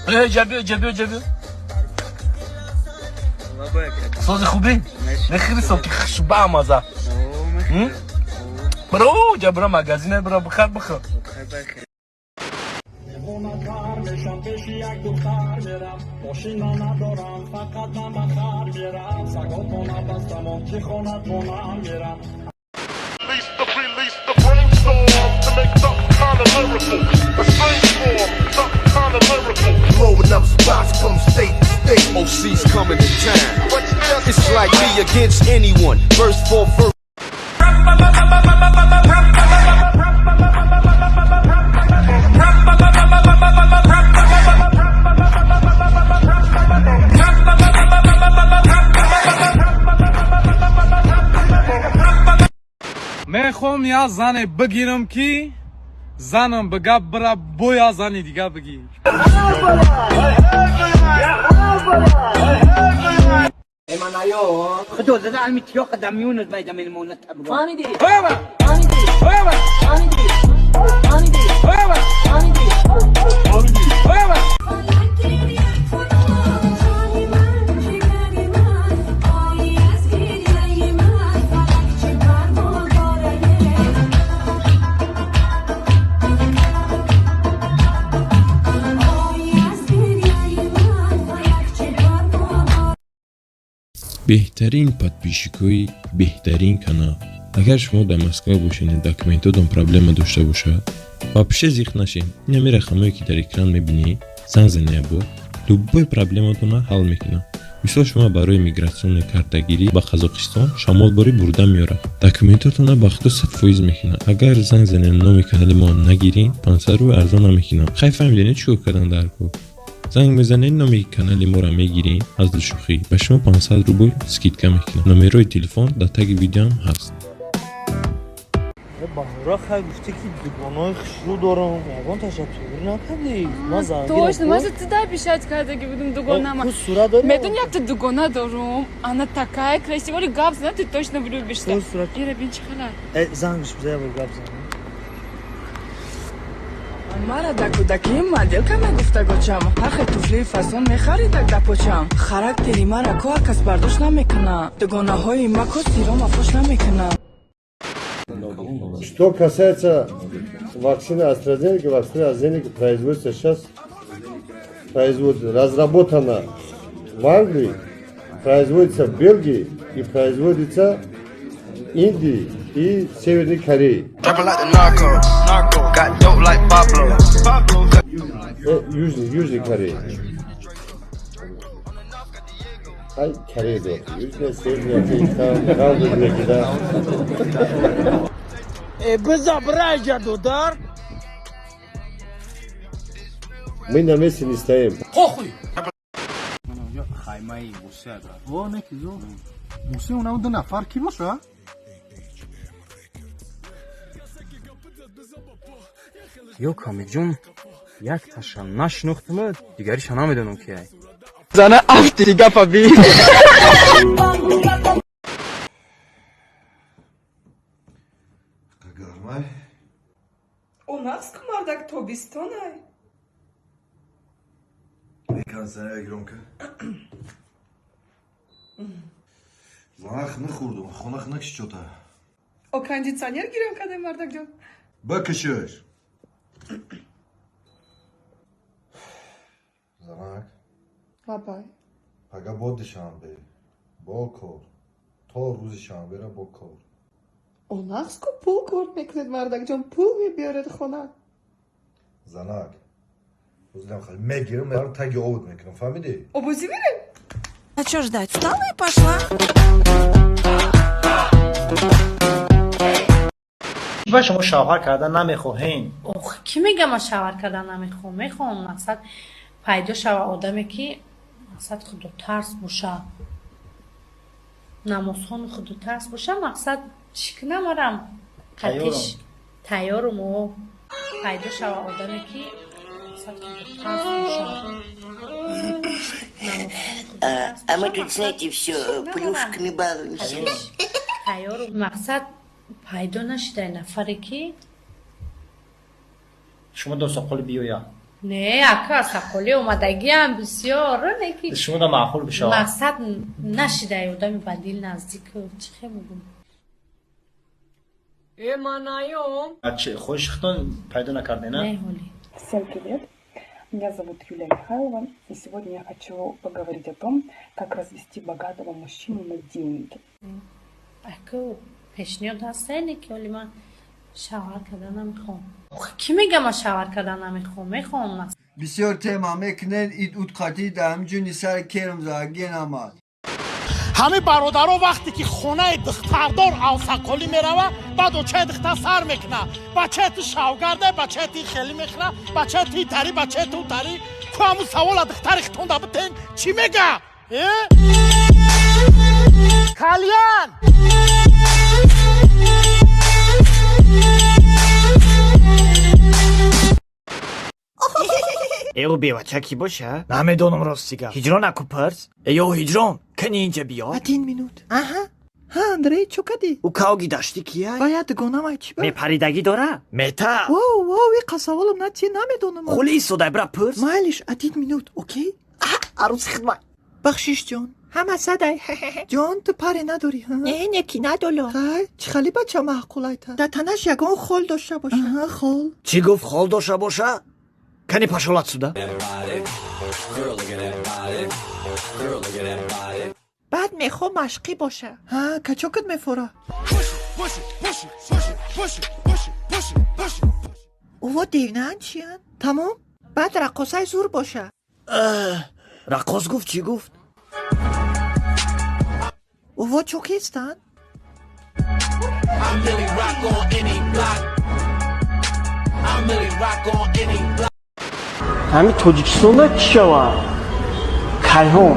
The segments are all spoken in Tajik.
جبیو ساز خوبی؟ نه خیلی ساکی خشبه مزه برو جبرا مگزینه برو بخیر بخیر Release the brainstorm to make something kinda lyrical. A brainstorm, something kinda lyrical. Blowing up spots from state to state. OC's coming to town. It's like me against anyone. Verse for verse. میخوام یا زن بگیرم که زنم بگه برا بویا زنی دیگه بگیر خدو زده علمی تیو قدم یونت باید من مونت تبرو آنی دی آنی دی آنی دی آنی دی آنی دی بهترین подписчикои بهترین канал. Агар шумо дар Москва бошед, документотон проблема дошта бошад, вообще зиқ нашед. Ин рақамое ки дар экран мебинед, зан занед бо, любой проблематона ҳал мекунад. Мисол шумо барои мигратсиони картагирӣ ба Қазоқистон шамолборӣ бурда меорад. Документотона ба худо 100% мекунад. Агар зан занед номи канали мо нагирин, 500 рубл арзон намекунад. Хай фаҳмидед чӣ кардан дар кор. زنگ بزنید نامی کانال ما را میگیرین از دلشوخی به شما 500 روبل اسکیدکا میکنم. نمره تلفن در تگ ویدیو هم هست. بهارا خیلی گفته که دوگانای خشرو دارم یکان تشکر نکردی ما زنگی точно ما تو дай писать کردگی بودم دوگانه تو صورت داری؟ میدون یک تو دوگانه دارم она такая красивая габ знаю ты точно влюбишься ира бин чӣ халат زنگش بزنی با گپ زنی мара да кӯдакии моделка мегуфтагочам ҳақи туфли фасон мехаридак да почам характери мара ко кас бардошт намекунад дугонаҳои ма ко сирома фош намекунад. Что касается вакцины AstraZeneca, вакцина AstraZeneca производится сейчас, разработана в Англии, производится в Бельгии и производится в Индии и Северной Корее. Южной Кореи. Ай, Корея, да. Южная, Северная, там, Калдыгная, да. безобразие, дудар! Мы на месте не стоим. похуй خیمه موسی دار وا نکیزو موسی اونم دو نفر کی باشه یو کامی جون یک تاشم نشناختم دیگریش نمیدونم کیه زنه افتی دیگه پبی У нас кумардак тобистонай. Kanser gronka. Zanaq nixurdum, xonaq nixchota. O кондиционер гирем кадай мардак ҷон. Bakışır. Zanaq. Бабай. Aga bod shanbe. Bokor. To ruzi shanbe ra bokor. У нас ко пул кор мекунед мардак ҷон, пул мебиёред хона. Zanaq. Узлям хал мегирам, я таги овод мекунам, фаҳмидӣ? Обози мирем? А что ждать? Встала и пошла. و شما شوهر کردن نمیخواهین اوه کی میگه ما شوهر کردن نمیخوام میخوام مقصد پیدا شوه آدمی که مقصد خودو ترس باشه نمازخون خودو ترس باشه مقصد چیک نمارم قطیش تیارم و پیدا شوه آدمی که مقصد خودو ترس باشه А мы тут, знаете, все плюшками балуемся. تیارم مقصد پیدا نشده نفری که شما دو ساقل بیویا نه اکا سقولی اومدگی هم بسیار نکی شما دا معقول بشه مقصد نشیده یودم بدیل نزدیک چه خیلی بگم بچه خوشختون پیدا نکرده نه؟ نه حالی Всем привет! Меня зовут Юлия Михайлова, и сегодня я хочу поговорить о том, как развести богатого мужчину на деньги. اکو پیشنیاد هسته اینه که ولی من شوهر کردن نمیخوام کی میگه من شوهر کردن میخوام بسیار تیما میکنن اید اود قاطی دا همجونی سر کرم زاگی نماد همه برادرها وقتی که خونه دختردار اوساکولی میروه بعد اوچه دختر سر میکنه بچه تی شوگرده بچه تی خیلی میخنه بچه تی تری بچه تو تری که همون سوال دختر اختون دا بتین چی میگه؟ کالیان ایو بیوچه کی باشه؟ نمیدونم راستیگه هجران اکو پرس؟ ایو هجران کنی اینجا بیا؟ 10 minut ها اندرей, чё кади? او کاوگی داشتی کیه؟ Баяд гонамай чӣ ба? میپریدگی дора؟ мета Воу, и қасаволам на чӣ намедонам. хули истодай бра пурс? Майлиш, 1 minut, окей? عروس خدمت Бахшиш ҷон. Ҳама садай. Ҷон, ту паре надорӣ, ҳа? Не, неки надоло. Хай, чӣ хали бача маъқулайта. Дар танаш ягон хол дошта боша. Аҳа, хол. چی گفت خال داشته باشه؟ کنی پشولت سوده؟ баъд мехо машқӣ боша. Ҳа, качокат мефора. ова девнаан чиян? Тамом? баъд раққосаи зур боша. رقاص گفت چی گفت؟ ова чокистанд? همین توجیکستان چی شود؟ کیهان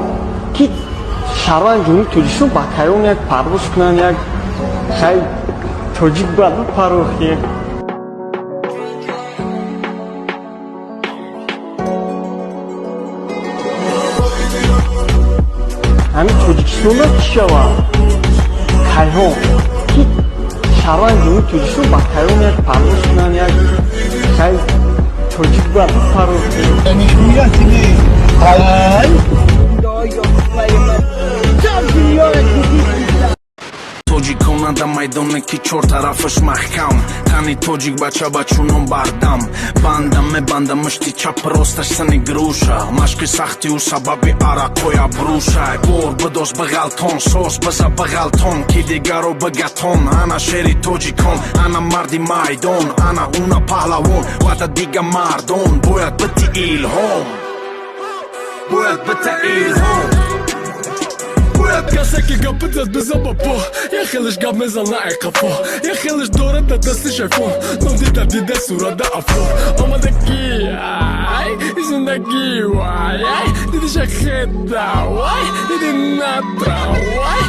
کی شهروند جمهوری توجیکستان با کیهان یک پرواز کنن یک خیلی توجیک باید پروخی همین توجیکستان چی شود؟ کیهان کی شهروند جمهوری توجیکستان با کیهان یک پرواز کنن یک خیلی توجیک باید پروخی توجیکانه در میدانه که چهار طرفش محکم تنی توجیک بچه بچونم بردم بندم میبندم مشتی چپ راستش سنی گروشه مشک سختی و سبب عرقای بروشه بور بدوز بغلتون سوز بزا بغلتون کی دیگر رو بگتون انا شیری توجیکان انا مردی میدان انا اونا پهلوان و تا دیگه مردان باید بتی ایلهام باید بتی ایلهام باید کسی که گپت از بزن با یه خیلش گپ میزن نه قفا یه خیلش داره در دست شیفون نم دیده دیده صورت در افرار آمده کی زندگی وای دیدی شخیده وای دیدی ندرا وای